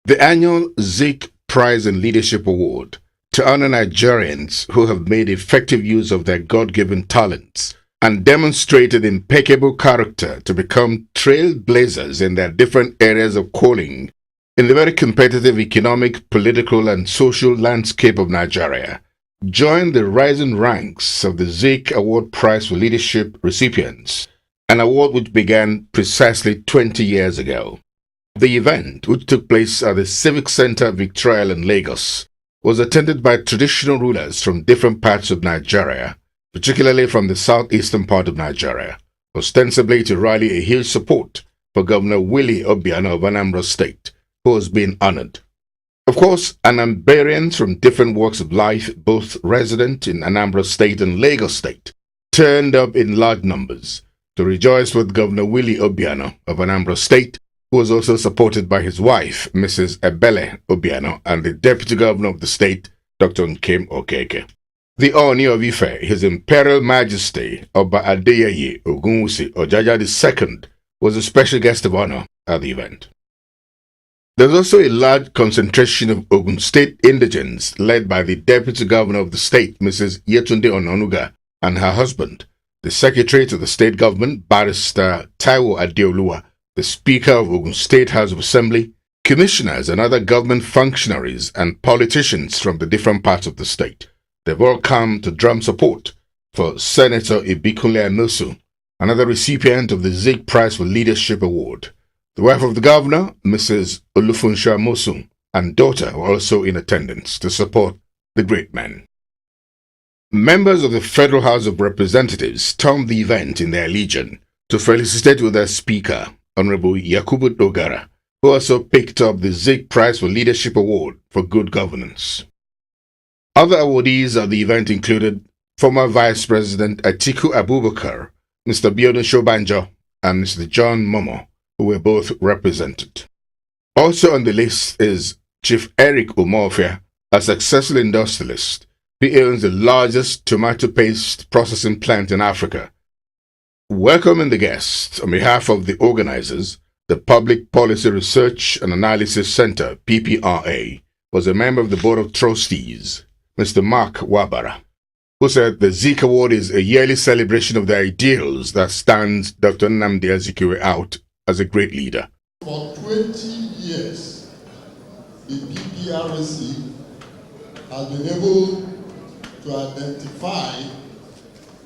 The annual Zik Prize in Leadership Award to honor Nigerians who have made effective use of their God-given talents and demonstrated impeccable character to become trailblazers in their different areas of calling in the very competitive economic, political, and social landscape of Nigeria, join the rising ranks of the Zik Award Prize for Leadership recipients, an award which began precisely 20 years ago. The event, which took place at the Civic Center Victoria in Lagos, was attended by traditional rulers from different parts of Nigeria, particularly from the southeastern part of Nigeria, ostensibly to rally a huge support for Governor Willie Obiano of Anambra State, who has been honored. Of course, Anambarians from different walks of life, both resident in Anambra State and Lagos State, turned up in large numbers to rejoice with Governor Willie Obiano of Anambra State, who was also supported by his wife, Mrs. Ebele Obiano, and the Deputy Governor of the state, Dr. Nkem Okeke. The Ooni of Ife, His Imperial Majesty, Oba Adeyeye Ogunwusi Ojaja II, was a special guest of honor at the event. There was also a large concentration of Ogun State indigents led by the Deputy Governor of the state, Mrs. Yetunde Ononuga, and her husband, the Secretary to the State Government, Barrister Taiwo Adeoluwa, the Speaker of Ogun State House of Assembly, commissioners and other government functionaries and politicians from the different parts of the state. They've all come to drum support for Senator Ibikunle Amosu, another recipient of the Zik Prize for Leadership Award. The wife of the governor, Mrs. Olufunsho Amosu, and daughter were also in attendance to support the great man. Members of the Federal House of Representatives stormed the event in their legion to felicitate with their speaker, Honorable Yakubu Dogara, who also picked up the Zik Prize for Leadership Award for Good Governance. Other awardees at the event included former Vice President Atiku Abubakar, Mr. Biodun Shobanjo, and Mr. John Momo, who were both represented. Also on the list is Chief Eric Umofia, a successful industrialist who owns the largest tomato paste processing plant in Africa. Welcoming the guests on behalf of the organizers, the Public Policy Research and Analysis Center, PPRA, was a member of the Board of Trustees, Mr. Mark Wabara, who said the Zik Award is a yearly celebration of the ideals that stands Dr. Nnamdi Azikiwe out as a great leader. For 20 years, the PPRC has been able to identify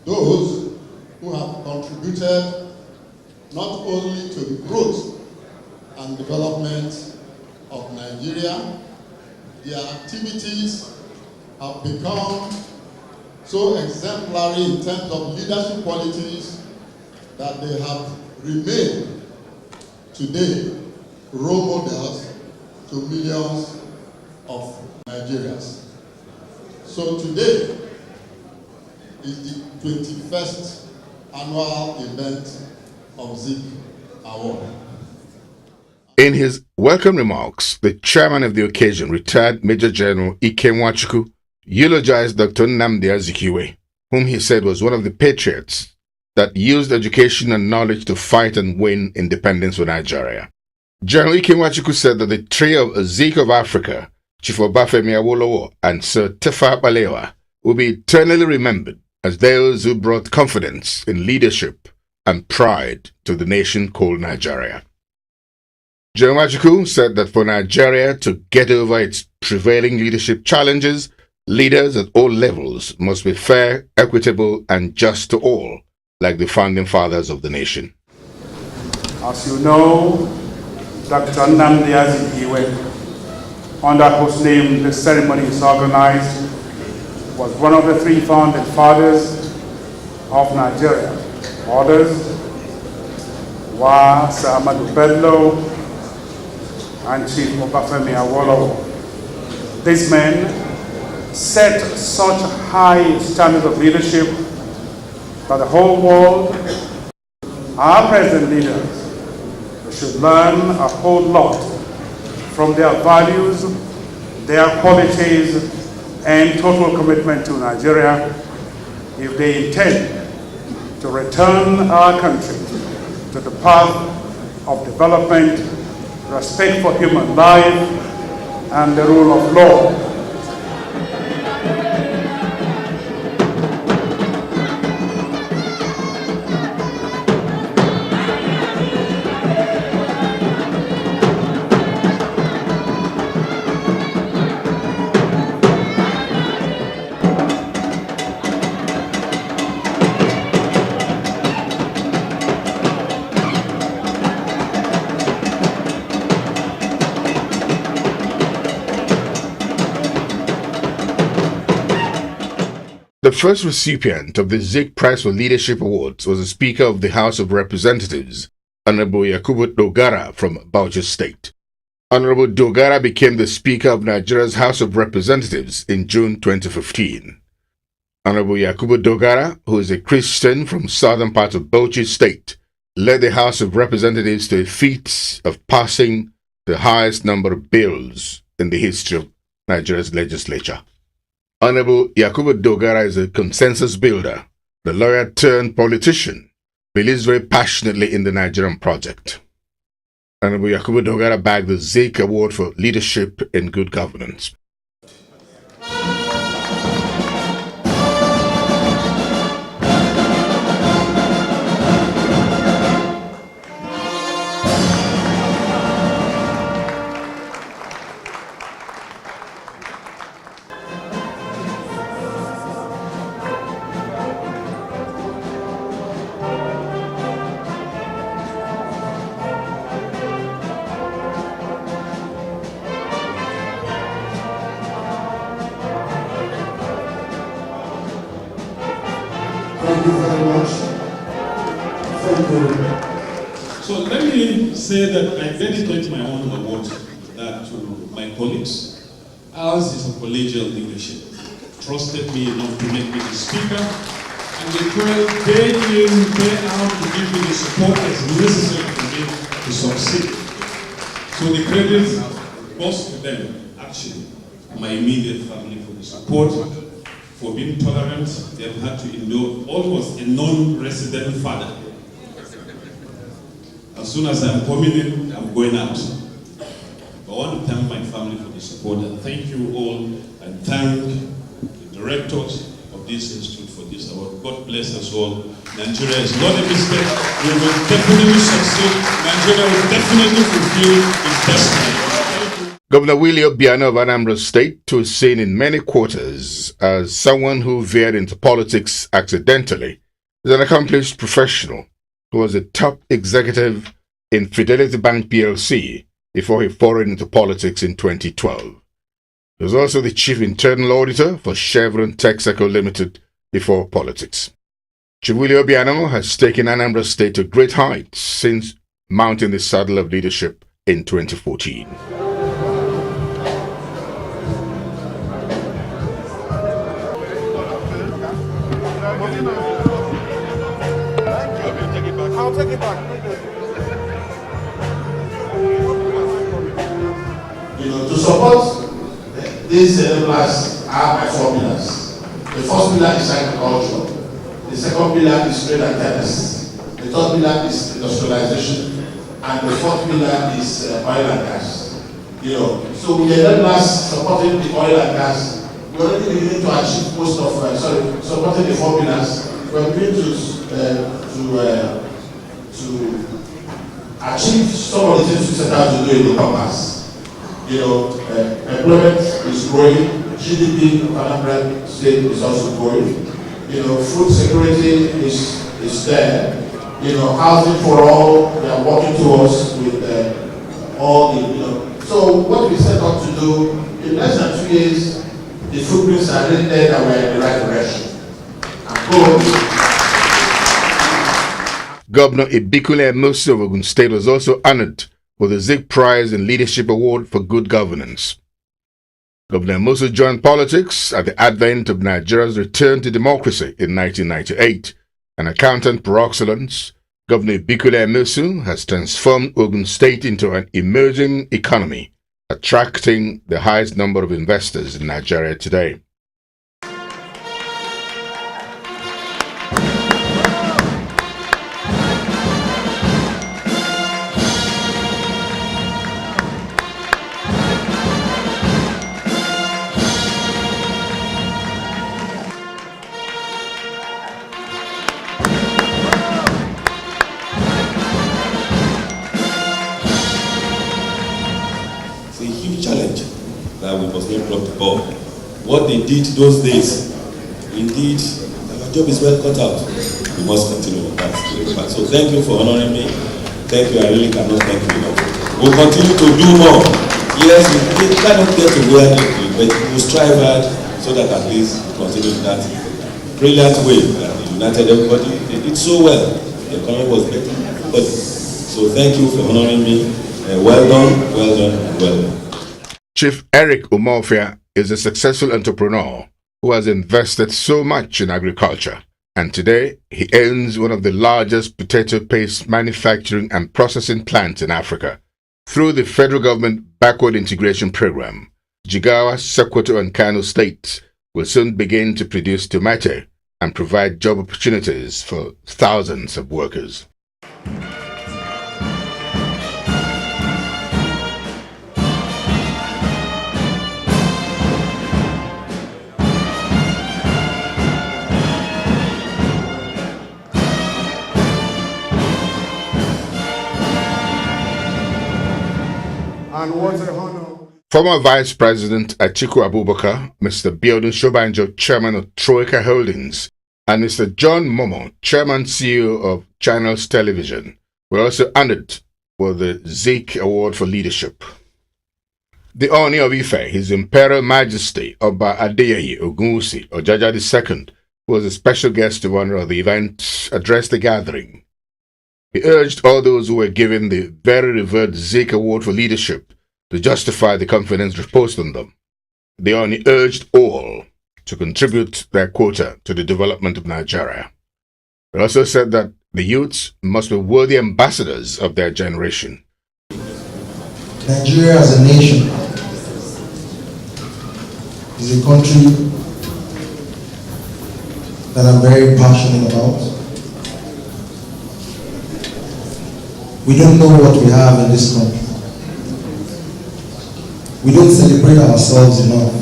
those who have contributed not only to the growth and development of Nigeria, their activities have become so exemplary in terms of leadership qualities that they have remained today role models to millions of Nigerians. So today is the 21st annual event of Zik Award. In his welcome remarks, the chairman of the occasion, retired Major General Ike Nwachukwu, eulogized Dr. Nnamdi Azikiwe, whom he said was one of the patriots that used education and knowledge to fight and win independence for Nigeria. General Ike Nwachukwu said that the trio of Zik of Africa, Chief Obafemi Awolowo and Sir Tafawa Balewa, will be eternally remembered as those who brought confidence in leadership and pride to the nation called Nigeria. General Nwachukwu said that for Nigeria to get over its prevailing leadership challenges, leaders at all levels must be fair, equitable, and just to all, like the founding fathers of the nation. As you know, Dr. Nnamdi Azikiwe, under whose name the ceremony is organized, was one of the three founding fathers of Nigeria. Others were Sir Ahmadu Bello and Chief Obafemi Awolowo. These men set such high standards of leadership that the whole world, our present leaders, should learn a whole lot from their values, their qualities, and total commitment to Nigeria if they intend to return our country to the path of development respect for human life, and the rule of law. The first recipient of the Zik Prize for Leadership Awards was the Speaker of the House of Representatives, Honorable Yakubu Dogara from Bauchi State. Honorable Dogara became the Speaker of Nigeria's House of Representatives in June 2015. Honorable Yakubu Dogara, who is a Christian from southern part of Bauchi State, led the House of Representatives to a feat of passing the highest number of bills in the history of Nigeria's legislature. Honorable Yakubu Dogara is a consensus builder, the lawyer turned politician, believes very passionately in the Nigerian project. Honorable Yakubu Dogara bagged the Zik Award for Leadership in Good Governance. Thank you very much. Thank you. So let me say that I dedicate my own award to my colleagues. Ours is a collegial leadership. Trusted me enough to make me the speaker, and they toil day in, day out to give me the support that's necessary for me to succeed. So the credit goes to them, actually, my immediate family, for the support, for being tolerant. They've had to endure almost a non-resident father. As soon as I'm coming in, I'm going out. I want to thank my family for the support, and thank you all, and thank the directors of this institute for this award. God bless us all. Nigeria is not a mistake. We will definitely succeed. Nigeria will definitely fulfill its destiny. Governor Willie Obiano of Anambra State, who is seen in many quarters as someone who veered into politics accidentally, is an accomplished professional who was a top executive in Fidelity Bank PLC before he forayed into politics in 2012. He was also the chief internal auditor for Chevron Texaco Limited before politics. Chief Willie Obiano has taken Anambra State to great heights since mounting the saddle of leadership in 2014. I'll take it back. To support these pillars are my 4 pillars. The first pillar is agriculture. The second pillar is trade and commerce. The third pillar is industrialization, and the fourth pillar is oil and gas. So we are not supporting the oil and gas. We are already beginning to achieve most of supporting the 4 pillars. We are beginning to achieve some of the things we set out to do in the compass. Employment is growing, GDP of Anambra State is also growing. Food security is there. Housing for all, we are working towards with all the, So what we set out to do, in less than 2 years, the footprints are really there that we're in the right direction. Governor Ibikule Emeosu of Ogun State was also honored for the Zik Prize and Leadership Award for Good Governance. Governor Emeosu joined politics at the advent of Nigeria's return to democracy in 1998. An accountant par excellence, Governor Ibikule Emeosu has transformed Ogun State into an emerging economy, attracting the highest number of investors in Nigeria today. must not drop the ball. What they did those days, indeed, our job is well cut out. We must continue with that. So thank you for honoring me. Thank you, I really cannot thank you enough. We'll continue to do more. Yes, we cannot get to where they but we'll strive hard so that at least we continue that brilliant way that they united everybody. They did so well. The economy was better. So thank you for honoring me. Well done, well done, and well done. Chief Eric Umofia is a successful entrepreneur who has invested so much in agriculture, and today he owns one of the largest potato paste manufacturing and processing plants in Africa. Through the federal government backward integration program, Jigawa, Sokoto and Kano states will soon begin to produce tomato and provide job opportunities for thousands of workers. And what a honor. Former Vice President Atiku Abubakar, Mr. Biodun Shobanjo, Chairman of Troika Holdings, and Mr. John Momo, Chairman CEO of Channels Television, were also honored with the Zik Award for Leadership. The Oni of Ife, His Imperial Majesty Oba Adeyeyi Ogunwusi Ojaja II, who was a special guest of honor of the event, addressed the gathering. He urged all those who were given the very revered Zik Award for Leadership to justify the confidence reposed on them. They only urged all to contribute their quota to the development of Nigeria. They also said that the youths must be worthy ambassadors of their generation. Nigeria as a nation is a country that I'm very passionate about. We don't know what we have in this country. We don't celebrate ourselves enough.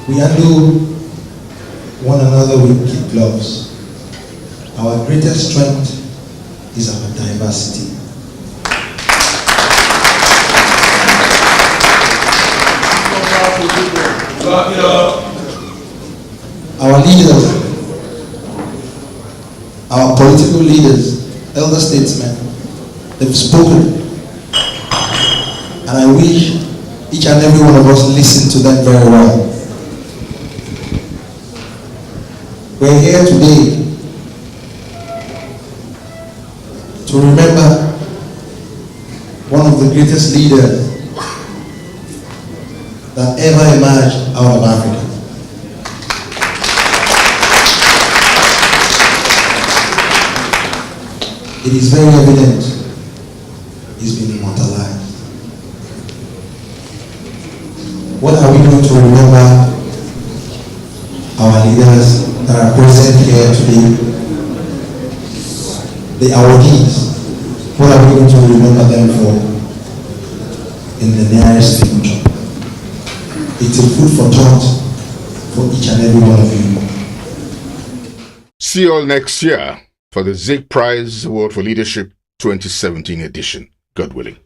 We handle one another with kid gloves. Our greatest strength is our diversity. Our leaders, our political leaders, elder statesmen, they've spoken. And I wish each and every one of us listen to them very well. We're here today to remember one of the greatest leaders that ever emerged out of Africa. It is very evident he's been immortalized. What are we going to remember our leaders that are present here today? The awardees, what are we going to remember them for in the nearest future? It's a food for thought for each and every one of you. See you all next year for the Zik Prize Award for Leadership 2017 edition, God willing.